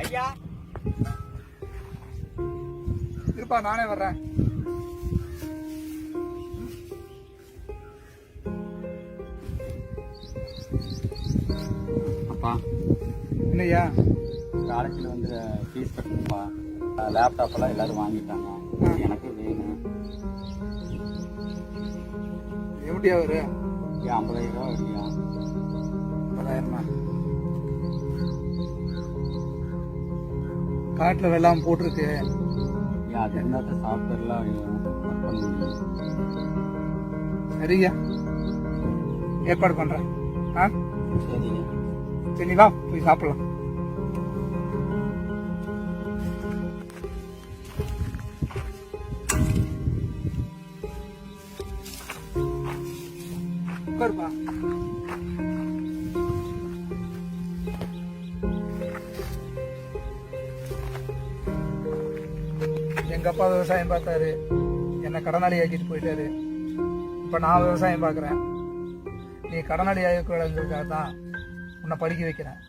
ஐயா இருப்பா, நானே வர்றேன். அப்பா, என்னய்யா? காலேஜில் வந்து ஃபீஸ் கட்டணும்பா. லேப்டாப் எல்லாம் எல்லாரும் வாங்கிட்டாங்க, எனக்கு வேணும். எப்படியா வரு? 50,000 ரூபா வருவியா? 50,000மா? காட்டில் வெள்ளாம போட்டிருக்கு. அது இருந்தால் தான் சாஃப்ட்வேர்லாம் ஒர்க் பண்ண முடியும். சரியா, ஏற்பாடு பண்றேன். சரிங்க. சரி, நீ வா, போய் சாப்பிடலாம். உட்காருப்பா. எங்க அப்பா விவசாயம் பார்த்தாரு, என்ன கடனாளி ஆக்கிட்டு போயிட்டாரு. இப்ப நான் விவசாயம் பார்க்கறேன். நீ கடனாளி ஆகிக்கிறதுக்காக தான் உன்னை படிக்க வைக்கிறேன்.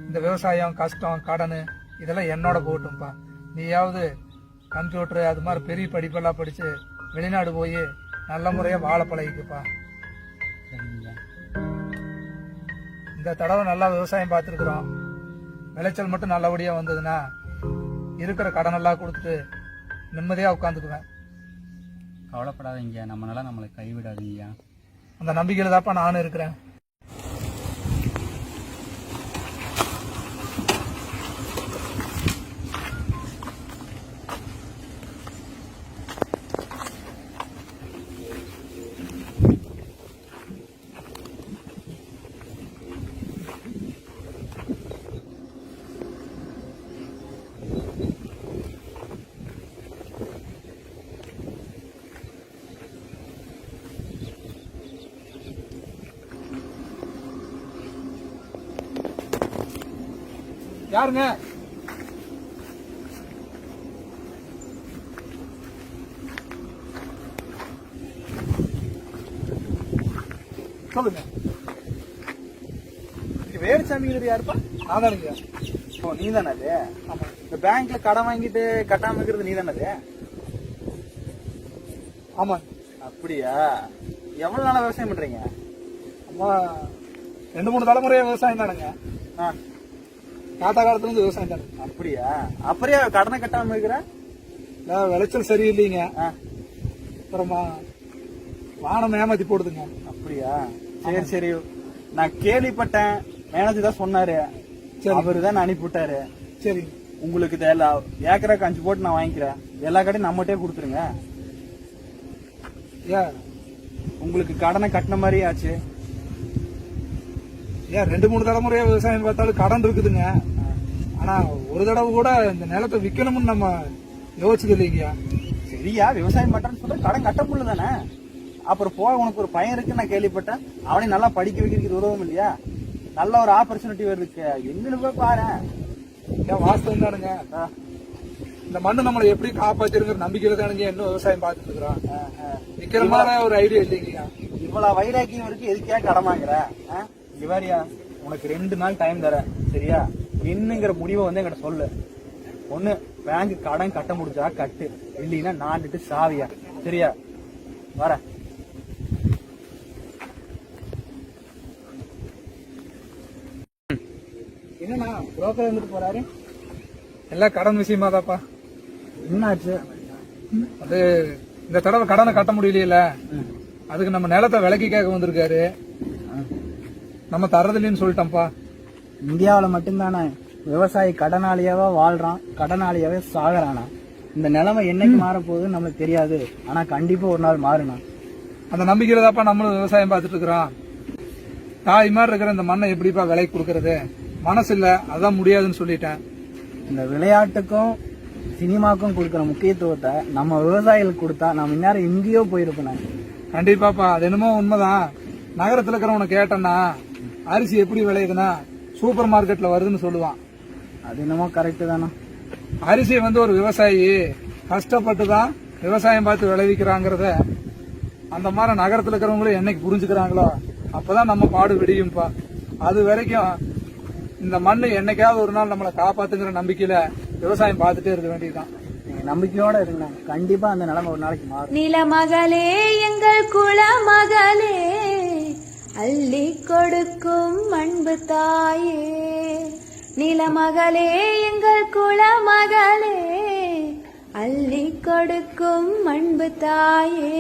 இந்த விவசாயம், கஷ்டம், கடன் இதெல்லாம் என்னோட போகட்டும்பா. நீயாவது கம்ப்யூட்டர் அது மாதிரி பெரிய படிப்பெல்லாம் படிச்சு வெளிநாடு போய் நல்ல முறையா வாழ பழகிக்குப்பா. இந்த தடவை நல்லா விவசாயம் பார்த்துருக்குறோம். விளைச்சல் மட்டும் நல்லபடியா வந்ததுன்னா இருக்கிற கடன் எல்லாம் கொடுத்துட்டு நிம்மதியா உட்காந்துக்குவேன். கவலைப்படாதீங்க, நம்மளால நம்மளை கைவிடாதீங்க. அந்த நம்பிக்கையில தான்ப்பா நானும் இருக்கிறேன். யாருங்க? சொல்லுங்க. வேலுசாமிங்கிறது யாருப்பா? நான் தானுங்க. ஓ, நீ தானே அது? ஆமா. இந்த பேங்க்ல கடன் வாங்கிட்டு கட்டாம இருக்கிறது நீ தானே அது? ஆமா. அப்படியா? எவ்வளவு நாளா விவசாயம் பண்றீங்க? அம்மா 2-3 தலைமுறையா விவசாயம் தானுங்க. தாத்தா காலத்துல இருந்து விவசாயம் தானே. அப்படியா? அப்படியே கடனை கட்டாம இருக்கிற? விளைச்சல் சரியில்லைங்க. அப்புறமா வானம் ஏமாத்தி போடுதுங்க. அப்படியா? சரி சரி, நான் கேள்விப்பட்டேன். மேனேஜர் தான் சொன்னாரு, அவரு தான் அனுப்பி விட்டாரு. சரி, உங்களுக்கு ஏக்கராக்கு 5 போட்டு நான் வாங்கிக்கிறேன். எல்லா கடையும் நம்மகிட்டே கொடுத்துருங்க. உங்களுக்கு கடனை கட்டின மாதிரி ஆச்சு. 2-3 தலைமுறையா விவசாயம் பார்த்தாலும் கடன் இருக்குதுங்க. ஆனா ஒரு தடவை கூட இந்த நிலத்தை விக்கணும்னு நம்ம யோசிச்சது இல்லைங்கயா. சரியா, விவசாயம் பண்றேன்னு சொல்ற கடன் கட்ட முடியல தானே. அப்புறம் போக உனக்கு ஒரு பையன் இருக்குன்னு நான் கேள்விப்பட்டேன். அவனை நல்லா படிக்க வைக்கிறதுக்கு உதவும் இல்லையா? நல்ல ஒரு ஆப்பர்ச்சுனிட்டி வருது. எங்கன்னு போய் பாரு. வாஸ்தவம் தானுங்க. இந்த மண்ணு நம்மளை எப்படி காப்பாத்திருங்கிற நம்பிக்கையில தானுங்க இன்னும் விவசாயம் பார்த்துட்டு இருக்கிறோம். விக்கிற மாதிரி ஒரு ஐடியா இல்லைங்கயா. இவ்வளவு வைராக்கியம் இருக்கு, எதுக்கே கடன் வாங்குற? இவாரியா, உனக்கு 2 நாள் டைம் தர, சரியா? என்னங்கிற முடிவை வந்து என்கிட்ட சொல்லு. ஒண்ணு, பேங்க் கடன் கட்ட முடிஞ்சா கட்டு, இல்லைன்னா நான்ட்டு சாவியா, சரியா? வர. என்னன்னா புரோக்கர் வந்துட்டு போறாரு? எல்லாம் கடன் விஷயமா தாப்பா. என்னாச்சு? அது இந்த தடவை கடனை கட்ட முடியல, அதுக்கு நம்ம நிலத்தை விலைக்கு கேட்க வந்திருக்காரு. நம்ம தரதில்லைன்னு சொல்லிட்டோம்ப்பா. இந்தியாவில் மட்டும்தானே விவசாயி கடனாளியாவே வாழ்றான், கடனாளியாவே சாகுறானா? இந்த நிலைமை என்னைக்கு மாறப்போகுதுன்னு நம்மளுக்கு தெரியாது. ஆனா கண்டிப்பா ஒரு நாள் மாறுனா. அந்த நம்பிக்கையில தான்ப்பா நம்மளும் விவசாயம் பார்த்துட்டு இருக்கிறோம். தாய் மாதிரி இருக்கிற இந்த மண்ணை எப்படிப்பா விலைக்கு கொடுக்கறது? மனசு இல்ல, அதான் முடியாதுன்னு சொல்லிட்டேன். இந்த விளையாட்டுக்கும் சினிமாக்கும் கொடுக்கற முக்கியத்துவத்தை நம்ம விவசாயிகளுக்கு கொடுத்தா நம்ம இந்நேரம் எங்கேயோ போயிருப்பேன். கண்டிப்பாப்பா, அது என்னமோ உண்மைதான். நகரத்துல இருக்கிறவனை கேட்டேன்னா அரிசி எப்படி விளையுதுன்னா சூப்பர் மார்க்கெட்ல வருதுன்னு சொல்லுவான். அது என்னமோ கரெக்ட் தானே. அரிசி வந்து ஒரு விவசாயி கஷ்டப்பட்டு தான் விவசாயம் பார்த்து விளைவிக்கிறாங்கிறத அந்த மாதிரி நகரத்தில் இருக்கிறவங்களும் என்னைக்கு புரிஞ்சுக்கிறாங்களோ அப்பதான் நம்ம பாடு விடியும்பா. அது வரைக்கும் இந்த மண்ணு என்னைக்காவது ஒரு நாள் நம்மளை காப்பாத்துங்கிற நம்பிக்கையில விவசாயம் பார்த்துட்டே இருக்க வேண்டியதுதான். நீங்க நம்பிக்கையோட இருங்க, கண்டிப்பா அந்த நிலைமை ஒரு நாளைக்கு மாறும். நிலமகளே எங்கள் குலமகளே, அள்ளி கொடுக்கும் அன்பு தாயே. நிலமகளே எங்கள் குலமகளே, அள்ளி கொடுக்கும் அன்பு தாயே.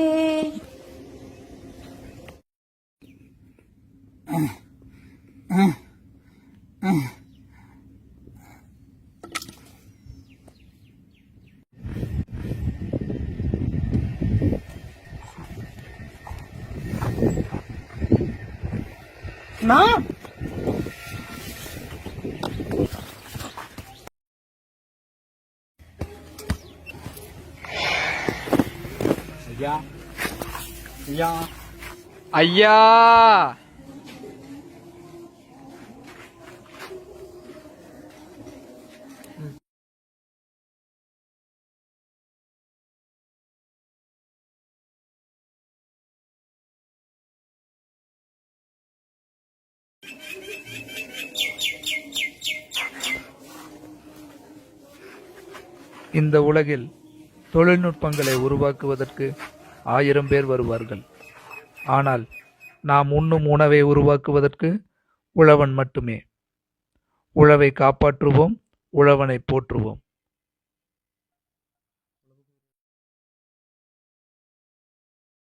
நான் ஐயா ஐயா ஐயா, இந்த உலகில் தொழில்நுட்பங்களை உருவாக்குவதற்கு 1000 பேர் வருவார்கள். ஆனால் நாம் உண்ணும் உணவை உருவாக்குவதற்கு உழவன் மட்டுமே. உழவை காப்பாற்றுவோம், உழவனை போற்றுவோம்.